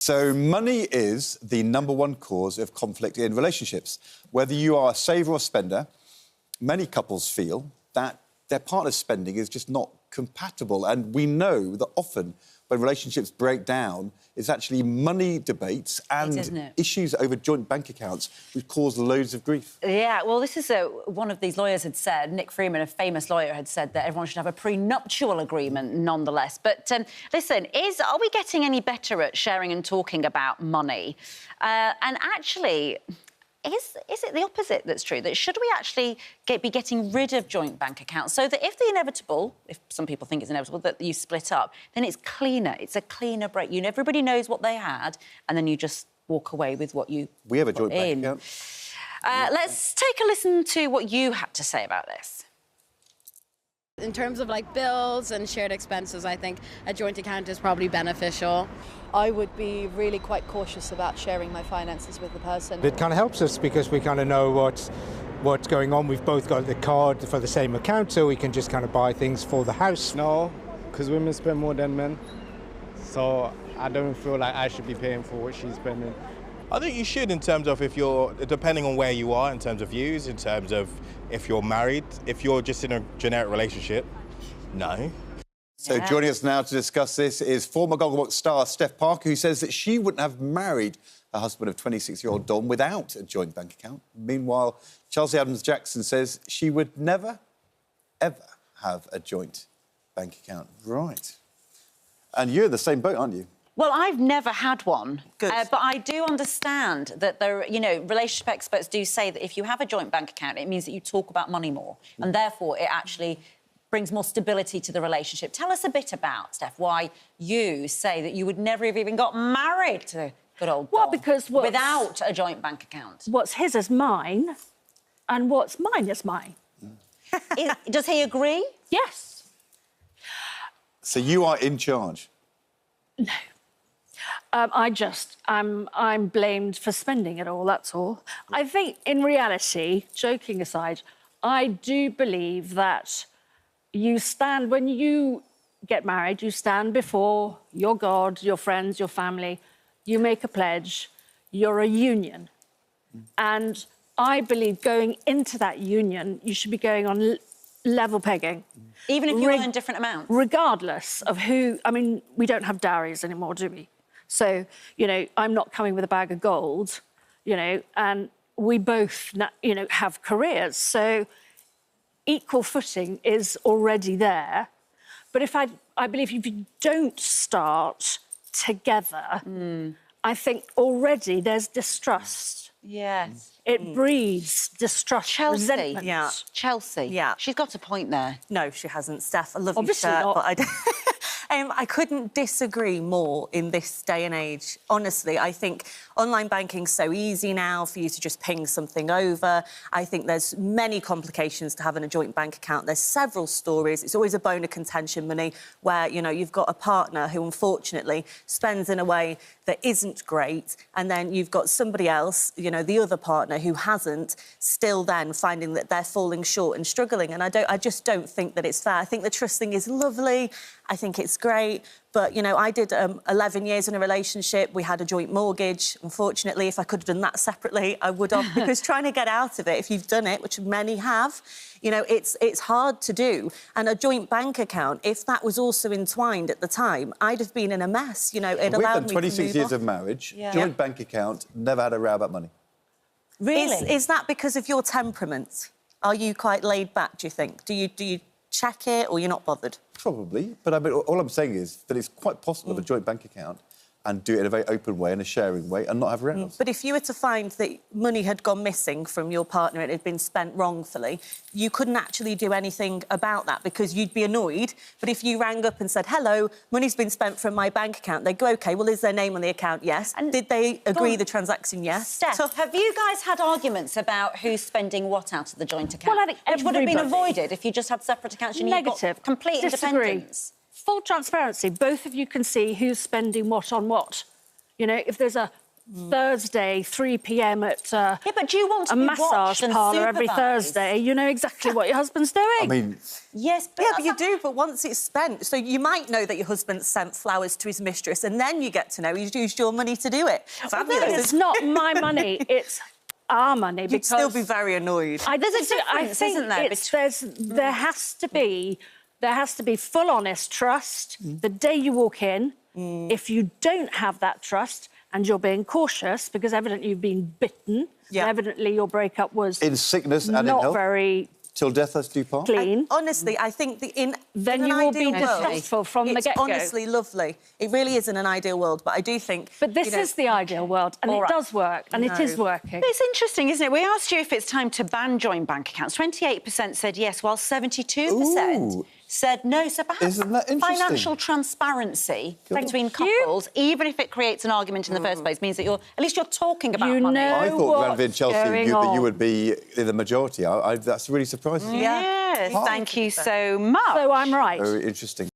So money is the #1 cause of conflict in relationships. Whether you are a saver or spender, many couples feel that their partner's spending is just not compatible. And we know that often when relationships break down, it's actually money debates and issues over joint bank accounts which cause loads of grief. Yeah, well, this is one of these lawyers had said, Nick Freeman, a famous lawyer, had said that everyone should have a prenuptial agreement nonetheless. But listen, are we getting any better at sharing and talking about money? And actually, is it the opposite that's true? That should we actually be getting rid of joint bank accounts so that if the inevitable, if some people think it's inevitable, that you split up, then it's cleaner. It's a cleaner break. Everybody knows what they had, and then you just walk away with what you We have a joint bank account. Let's take a listen to what you had to say about this. In terms of like bills and shared expenses, I think a joint account is probably beneficial. I would be really quite cautious about sharing my finances with the person. It kind of helps us because we kind of know what's going on. We've both got the card for the same account, so we can just kind of buy things for the house. No, because women spend more than men, so I don't feel like I should be paying for what she's spending. I think you should, in terms of if you're, depending on where you are, in terms of views, in terms of if you're married. If you're just in a generic relationship, no. So joining us now to discuss this is former Gogglebox star Steph Parker, who says that she wouldn't have married her husband of 26-year-old Dom without a joint bank account. Meanwhile, Chelsea Adams-Jackson says she would never, ever have a joint bank account. Right. And you're in the same boat, aren't you? Well, I've never had one. Good. But I do understand that relationship experts do say that if you have a joint bank account, it means that you talk about money more, and therefore it actually brings more stability to the relationship. Tell us a bit about, Steph, why you say that you would never have even got married to good old Dom without a joint bank account. What's his is mine, and what's mine is mine. Does he agree? Yes. So you are in charge? No. I'm blamed for spending it all, that's all. I think, in reality, joking aside, I do believe that when you get married, you stand before your God, your friends, your family, you make a pledge, you're a union. And I believe going into that union, you should be going on level pegging. Even if you earn different amounts? Regardless of who... I mean, we don't have dowries anymore, do we? So, I'm not coming with a bag of gold, and we both, have careers. So equal footing is already there. But I believe if you don't start together, I think already there's distrust. Yes. It breeds distrust, resentment. Yeah. Chelsea. Yeah. She's got a point there. No, she hasn't, Steph. I love your Obviously shirt, not. but I don't... I couldn't disagree more in this day and age. Honestly, I think online banking's so easy now for you to just ping something over. I think there's many complications to having a joint bank account. There's several stories. It's always a bone of contention, money, where, you've got a partner who, unfortunately, spends in a way that isn't great, and then you've got somebody else, the other partner who hasn't, still then finding that they're falling short and struggling. And I just don't think that it's fair. I think the trust thing is lovely. I think it's great. But, I did 11 years in a relationship. We had a joint mortgage. Unfortunately, if I could have done that separately, I would have, because trying to get out of it, if you've done it, which many have, it's hard to do. And a joint bank account, if that was also entwined at the time, I'd have been in a mess. It allowed me to move on. We've done 26 years of marriage, joint bank account, never had a row about money. Really? Is that because of your temperament? Are you quite laid back, do you think? Do you check it, or you're not bothered? Probably, but all I'm saying is that it's quite possible to have a joint bank account and do it in a very open way, in a sharing way, and not have rows. But if you were to find that money had gone missing from your partner and it had been spent wrongfully, you couldn't actually do anything about that because you'd be annoyed. But if you rang up and said, hello, money's been spent from my bank account, they'd go, OK, well, is their name on the account? Yes. And did they agree the transaction? Yes. Steph, have you guys had arguments about who's spending what out of the joint account? Well, I think which would have been avoided if you just had separate accounts and you got complete independence. Full transparency. Both of you can see who's spending what on what. If there's a Thursday, 3 p.m. at Yeah, but do you want to a be massage watched and parlour every supervised? Thursday, you know exactly what your husband's doing. I mean, Yes, but Yeah, but you do, but once it's spent. So you might know that your husband sent flowers to his mistress and then you get to know he's used your money to do it. Fabulous. It's not my money, it's our money. You'd because still be very annoyed. There's a difference, isn't there? There has to be full honest trust the day you walk in. If you don't have that trust and you're being cautious because evidently you've been bitten, evidently your breakup was in sickness and in not health, very till death us do part. clean. Honestly, I think then in you an will be ideal world, distrustful from the it's get-go. honestly lovely. It really is in an ideal world, but I do think... But this is the ideal world, and it does work, and it is working. It's interesting, isn't it? We asked you if it's time to ban joint bank accounts. 28% said yes, while 72% said no. So perhaps Isn't that interesting? financial transparency between couples, even if it creates an argument in the first place, means that at least you're talking about money. I thought, Granville and Chelsea, that you on. would be in the majority. That's really surprising. Yes, thank you so much. So I'm right. Very interesting.